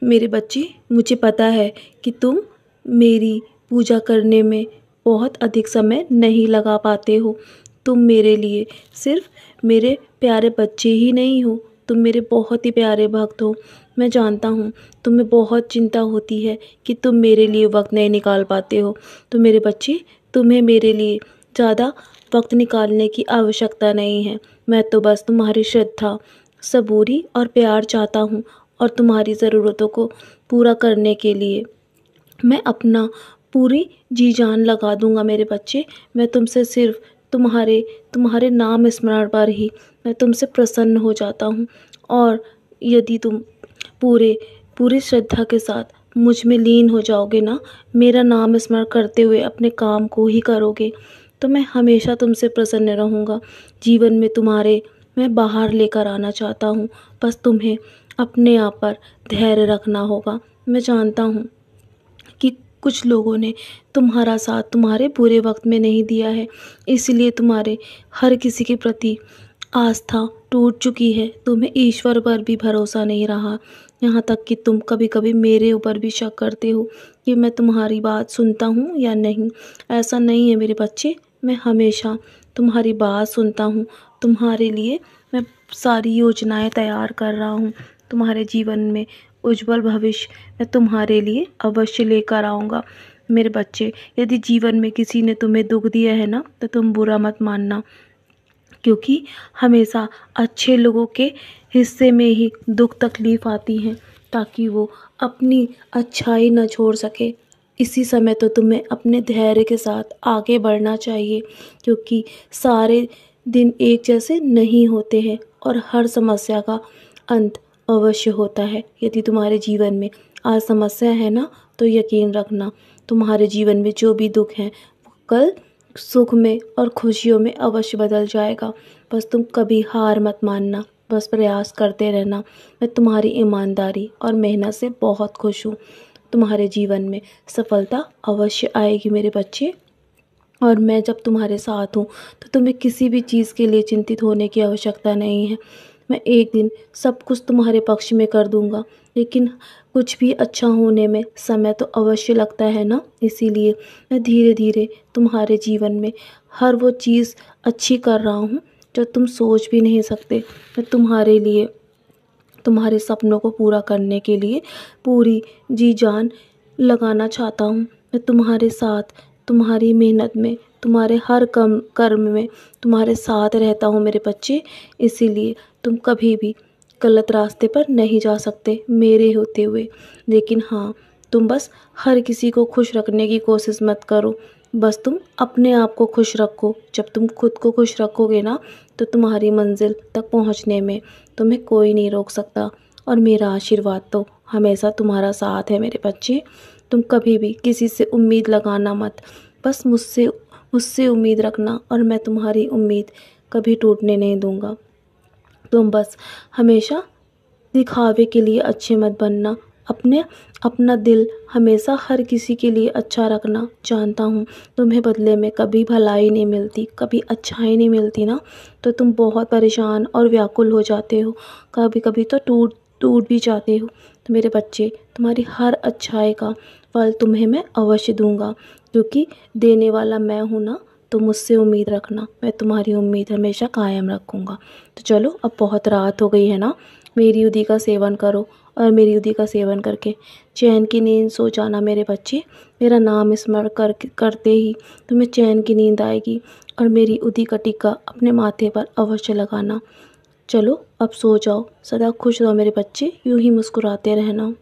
मेरे बच्चे, मुझे पता है कि तुम मेरी पूजा करने में बहुत अधिक समय नहीं लगा पाते हो। तुम मेरे लिए सिर्फ मेरे प्यारे बच्चे ही नहीं हो, तुम मेरे बहुत ही प्यारे भक्त हो। मैं जानता हूँ तुम्हें बहुत चिंता होती है कि तुम मेरे लिए वक्त नहीं निकाल पाते हो। तो मेरे बच्चे, तुम्हें मेरे लिए ज़्यादा वक्त निकालने की आवश्यकता नहीं है। मैं तो बस तुम्हारी श्रद्धा, सबूरी और प्यार चाहता हूँ, और तुम्हारी ज़रूरतों को पूरा करने के लिए मैं अपना पूरी जी जान लगा दूंगा मेरे बच्चे। मैं तुमसे सिर्फ तुम्हारे तुम्हारे नाम स्मरण पर ही मैं तुमसे प्रसन्न हो जाता हूँ। और यदि तुम पूरे पूरी श्रद्धा के साथ मुझ में लीन हो जाओगे ना, मेरा नाम स्मरण करते हुए अपने काम को ही करोगे, तो मैं हमेशा तुमसे प्रसन्न रहूँगा। जीवन में तुम्हारे मैं बाहर लेकर आना चाहता हूँ, बस तुम्हें अपने आप पर धैर्य रखना होगा। मैं जानता हूँ कि कुछ लोगों ने तुम्हारा साथ तुम्हारे बुरे वक्त में नहीं दिया है, इसलिए तुम्हारे हर किसी के प्रति आस्था टूट चुकी है। तुम्हें ईश्वर पर भी भरोसा नहीं रहा, यहाँ तक कि तुम कभी कभी मेरे ऊपर भी शक करते हो कि मैं तुम्हारी बात सुनता हूँ या नहीं। ऐसा नहीं है मेरे बच्चे, मैं हमेशा तुम्हारी बात सुनता हूँ। तुम्हारे लिए मैं सारी योजनाएं तैयार कर रहा हूँ। तुम्हारे जीवन में उज्जवल भविष्य मैं तुम्हारे लिए अवश्य लेकर आऊँगा। मेरे बच्चे, यदि जीवन में किसी ने तुम्हें दुख दिया है ना, तो तुम बुरा मत मानना, क्योंकि हमेशा अच्छे लोगों के हिस्से में ही दुख तकलीफ़ आती हैं, ताकि वो अपनी अच्छाई न छोड़ सके। इसी समय तो तुम्हें अपने धैर्य के साथ आगे बढ़ना चाहिए, क्योंकि सारे दिन एक जैसे नहीं होते हैं और हर समस्या का अंत अवश्य होता है। यदि तुम्हारे जीवन में आज समस्या है ना, तो यकीन रखना तुम्हारे जीवन में जो भी दुख है वो कल सुख में और खुशियों में अवश्य बदल जाएगा। बस तुम कभी हार मत मानना, बस प्रयास करते रहना। मैं तुम्हारी ईमानदारी और मेहनत से बहुत खुश हूँ। तुम्हारे जीवन में सफलता अवश्य आएगी मेरे बच्चे, और मैं जब तुम्हारे साथ हूँ तो तुम्हें किसी भी चीज़ के लिए चिंतित होने की आवश्यकता नहीं है। मैं एक दिन सब कुछ तुम्हारे पक्ष में कर दूँगा, लेकिन कुछ भी अच्छा होने में समय तो अवश्य लगता है ना। इसीलिए मैं धीरे धीरे तुम्हारे जीवन में हर वो चीज़ अच्छी कर रहा हूँ जो तुम सोच भी नहीं सकते। मैं तुम्हारे लिए, तुम्हारे सपनों को पूरा करने के लिए पूरी जी जान लगाना चाहता हूँ। मैं तुम्हारे साथ, तुम्हारी मेहनत में, तुम्हारे हर कर्म में तुम्हारे साथ रहता हूँ मेरे बच्चे। इसीलिए तुम कभी भी गलत रास्ते पर नहीं जा सकते मेरे होते हुए। लेकिन हाँ, तुम बस हर किसी को खुश रखने की कोशिश मत करो, बस तुम अपने आप को खुश रखो। जब तुम खुद को खुश रखोगे ना, तो तुम्हारी मंजिल तक पहुँचने में तुम्हें कोई नहीं रोक सकता। और मेरा आशीर्वाद तो हमेशा तुम्हारा साथ है मेरे बच्चे। तुम कभी भी किसी से उम्मीद लगाना मत, बस मुझसे मुझसे उम्मीद रखना, और मैं तुम्हारी उम्मीद कभी टूटने नहीं दूंगा। तुम बस हमेशा दिखावे के लिए अच्छे मत बनना, अपना दिल हमेशा हर किसी के लिए अच्छा रखना। जानता हूँ तुम्हें बदले में कभी भलाई नहीं मिलती, कभी अच्छाई नहीं मिलती ना, तो तुम बहुत परेशान और व्याकुल हो जाते हो, कभी कभी तो टूट टूट भी जाते हो। तो मेरे बच्चे, तुम्हारी हर अच्छाई का फल तुम्हें मैं अवश्य दूंगा, क्योंकि देने वाला मैं हूँ ना। तो मुझसे उम्मीद रखना, मैं तुम्हारी उम्मीद हमेशा कायम रखूँगा। तो चलो, अब बहुत रात हो गई है ना, मेरी युद्धि का सेवन करो, और मेरी युद्धि का सेवन करके चैन की नींद सो जाना मेरे बच्चे। मेरा नाम स्मरण करते ही तुम्हें चैन की नींद आएगी, और मेरी युद्धि का टीका अपने माथे पर अवश्य लगाना। चलो अब सो जाओ, सदा खुश रहो मेरे बच्चे, यूं ही मुस्कुराते रहना।